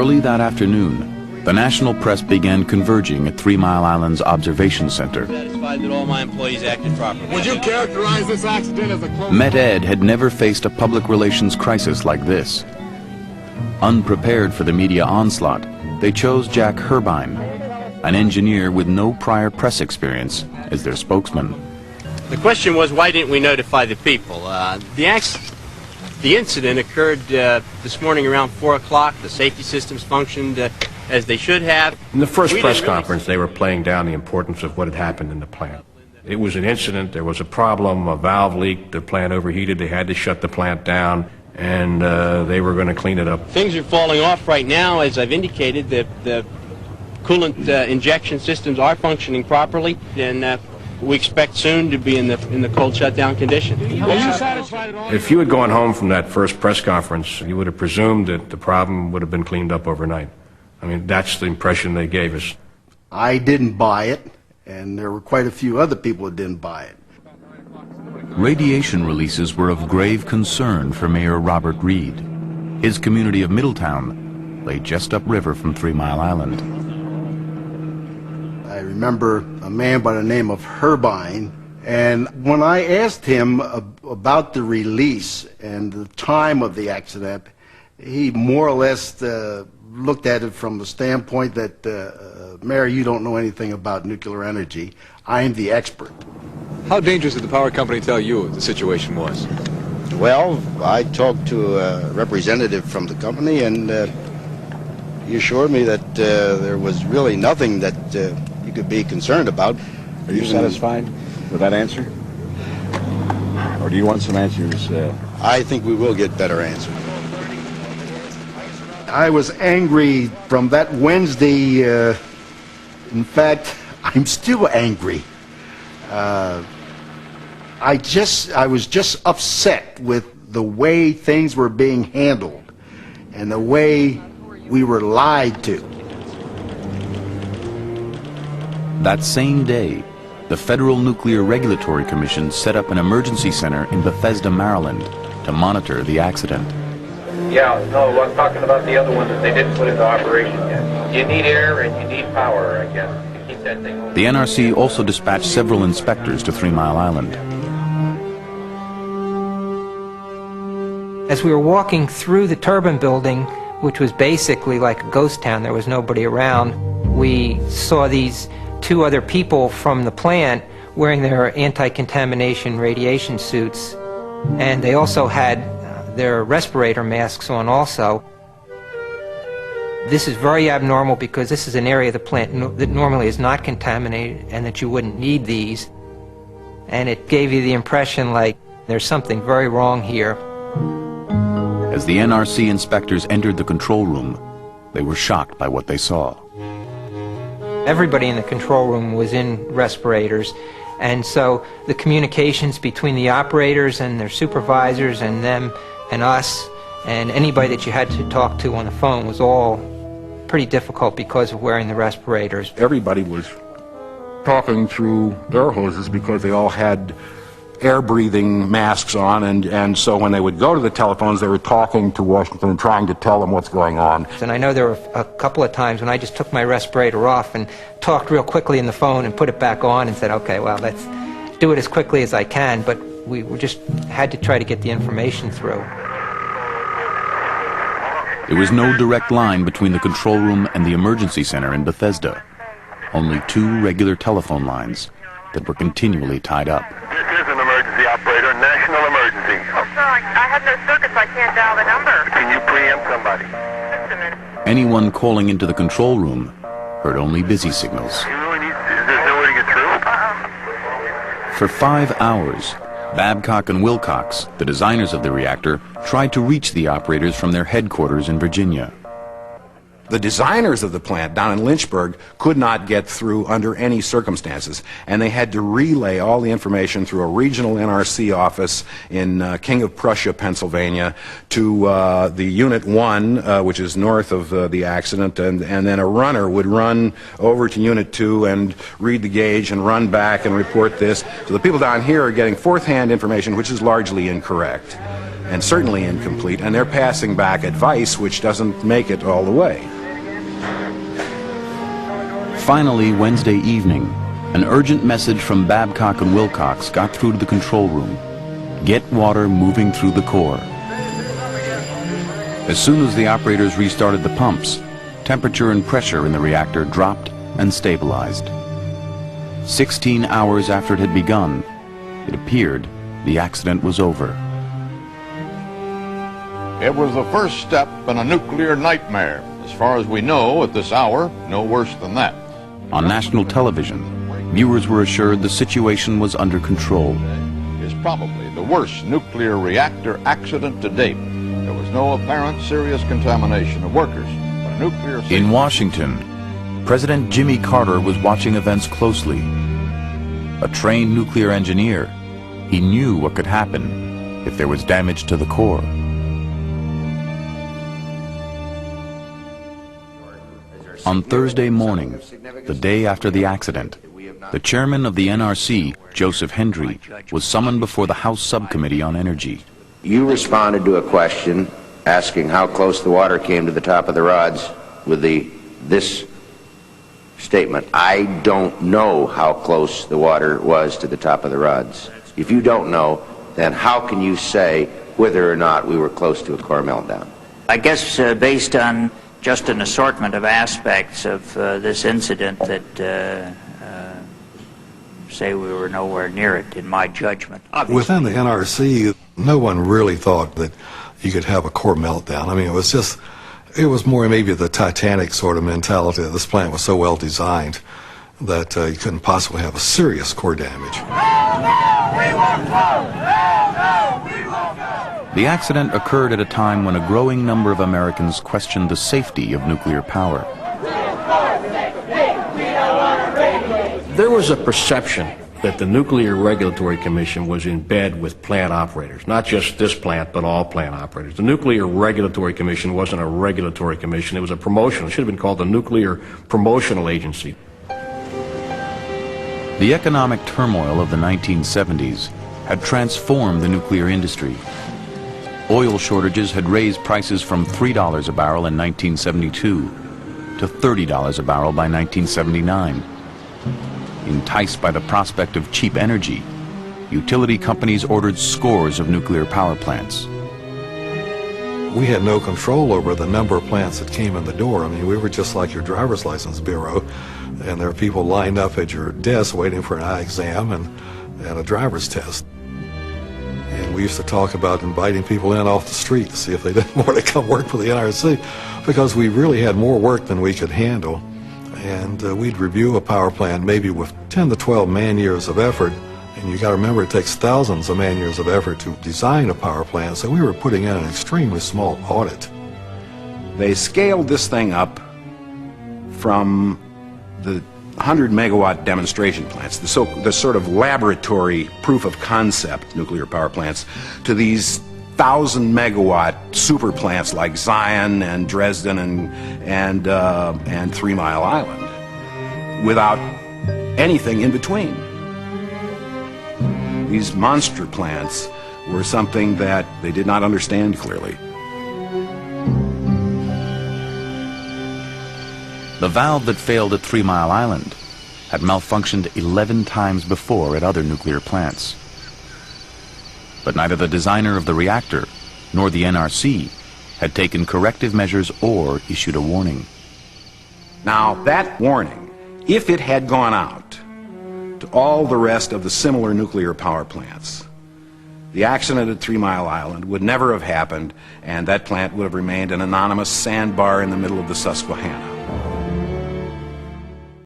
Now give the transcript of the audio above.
Early that afternoon, the national press began converging at 3 Mile Island's observation center. Satisfied that all my employees acted properly. Would you characterize this accident as a close... MELTDOWN had never faced a public relations crisis like this. Unprepared for the media onslaught, they chose Jack Herbine, an engineer with no prior press experience, as their spokesman. The question was, why didn't we notify the people? The incident occurred this morning around 4 o'clock. The safety systems functioned as they should have. In the first press conference, they were playing down the importance of what had happened in the plant. It was an incident, there was a problem, a valve leaked, the plant overheated, they had to shut the plant down, and they were going to clean it up. Things are falling off right now. As I've indicated, the coolant injection systems are functioning properly, and we expect soon to be in the cold shutdown condition. If you had gone home from that first press conference, you would have presumed that the problem would have been cleaned up overnight. I mean, that's the impression they gave us. I didn't buy it, and there were quite a few other people that didn't buy it. Radiation releases were of grave concern for Mayor Robert Reed. His community of Middletown lay just upriver from 3 Mile Island. I remember a man by the name of Herbine, and when I asked him about the release and the time of the accident, he more or less looked at it from the standpoint that, Mayor, you don't know anything about nuclear energy. I am the expert. How dangerous did the power company tell you the situation was? Well, I talked to a representative from the company, and he assured me that there was really nothing that you could be concerned about. Are you satisfied with that answer? Or do you want some answers? I think we will get better answers. I was angry from that Wednesday. In fact, I'm still angry. I was just upset with the way things were being handled and the way we were lied to. That same day, the Federal Nuclear Regulatory Commission set up an emergency center in Bethesda, Maryland, to monitor the accident. Yeah, no, I'm talking about the other one that they didn't put into operation yet. You need air and you need power, I guess, to keep that thing open. The NRC also dispatched several inspectors to 3 Mile Island. As we were walking through the turbine building, which was basically like a ghost town, there was nobody around, we saw these 2 other people from the plant wearing their anti-contamination radiation suits, and they also had their respirator masks on also. This is very abnormal because this is an area of the plant that normally is not contaminated and that you wouldn't need these. And it gave you the impression like there's something very wrong here. As the NRC inspectors entered the control room, they were shocked by what they saw. Everybody in the control room was in respirators, and so the communications between the operators and their supervisors and them and us and anybody that you had to talk to on the phone was all pretty difficult because of wearing the respirators. Everybody was talking through air hoses because they all had air-breathing masks on, and so when they would go to the telephones, they were talking to Washington and trying to tell them what's going on. And I know there were a couple of times when I just took my respirator off and talked real quickly in the phone and put it back on and said, okay, well, let's do it as quickly as I can, but we just had to try to get the information through. There was no direct line between the control room and the emergency center in Bethesda. Only 2 regular telephone lines that were continually tied up. This is an emergency operator, national emergency. Oh, sir, I have no circuits, I can't dial the number. Can you preempt somebody? Just a minute. Anyone calling into the control room heard only busy signals. Is there no way to get through? For 5 hours, Babcock and Wilcox, the designers of the reactor, tried to reach the operators from their headquarters in Virginia. The designers of the plant down in Lynchburg could not get through under any circumstances, and they had to relay all the information through a regional NRC office in King of Prussia, Pennsylvania, to the Unit 1, which is north of the accident, and then a runner would run over to Unit 2 and read the gauge and run back and report this. So the people down here are getting fourth-hand information, which is largely incorrect and certainly incomplete, and they're passing back advice which doesn't make it all the way. Finally, Wednesday evening, an urgent message from Babcock and Wilcox got through to the control room. Get water moving through the core. As soon as the operators restarted the pumps, temperature and pressure in the reactor dropped and stabilized. 16 hours after it had begun, it appeared the accident was over. It was the first step in a nuclear nightmare. As far as we know at this hour, no worse than that. On national television, viewers were assured the situation was under control. It's probably the worst nuclear reactor accident to date. There was no apparent serious contamination of workers. But a nuclear In Washington, President Jimmy Carter was watching events closely. A trained nuclear engineer, he knew what could happen if there was damage to the core. On Thursday morning, the day after the accident, the chairman of the NRC, Joseph Hendry, was summoned before the House Subcommittee on Energy. You responded to a question asking how close the water came to the top of the rods with this statement: I don't know how close the water was to the top of the rods. If you don't know, then how can you say whether or not we were close to a core meltdown? I guess based on just an assortment of aspects of this incident that say we were nowhere near it, in my judgment. Obviously. Within the NRC, no one really thought that you could have a core meltdown. I mean, it was more maybe the Titanic sort of mentality that this plant was so well designed that you couldn't possibly have a serious core damage. The accident occurred at a time when a growing number of Americans questioned the safety of nuclear power. There was a perception that the Nuclear Regulatory Commission was in bed with plant operators, not just this plant, but all plant operators. The Nuclear Regulatory Commission wasn't a regulatory commission, it was a promotional. It should have been called the Nuclear Promotional Agency. The economic turmoil of the 1970s had transformed the nuclear industry. Oil shortages had raised prices from $3 a barrel in 1972 to $30 a barrel by 1979. Enticed by the prospect of cheap energy, utility companies ordered scores of nuclear power plants. We had no control over the number of plants that came in the door. I mean, we were just like your driver's license bureau, and there are people lined up at your desk waiting for an eye exam and a driver's test. And we used to talk about inviting people in off the street to see if they didn't want to come work for the NRC, because we really had more work than we could handle. And we'd review a power plant maybe with 10 to 12 man-years of effort. And you got to remember, it takes thousands of man-years of effort to design a power plant, so we were putting in an extremely small audit. They scaled this thing up from the 100-megawatt demonstration plants, the sort of laboratory proof of concept nuclear power plants, to these 1,000-megawatt super plants like Zion and Dresden and 3 Mile Island, without anything in between. These monster plants were something that they did not understand clearly. The valve that failed at 3 Mile Island had malfunctioned 11 times before at other nuclear plants. But neither the designer of the reactor nor the NRC had taken corrective measures or issued a warning. Now, that warning, if it had gone out to all the rest of the similar nuclear power plants, the accident at 3 Mile Island would never have happened, and that plant would have remained an anonymous sandbar in the middle of the Susquehanna.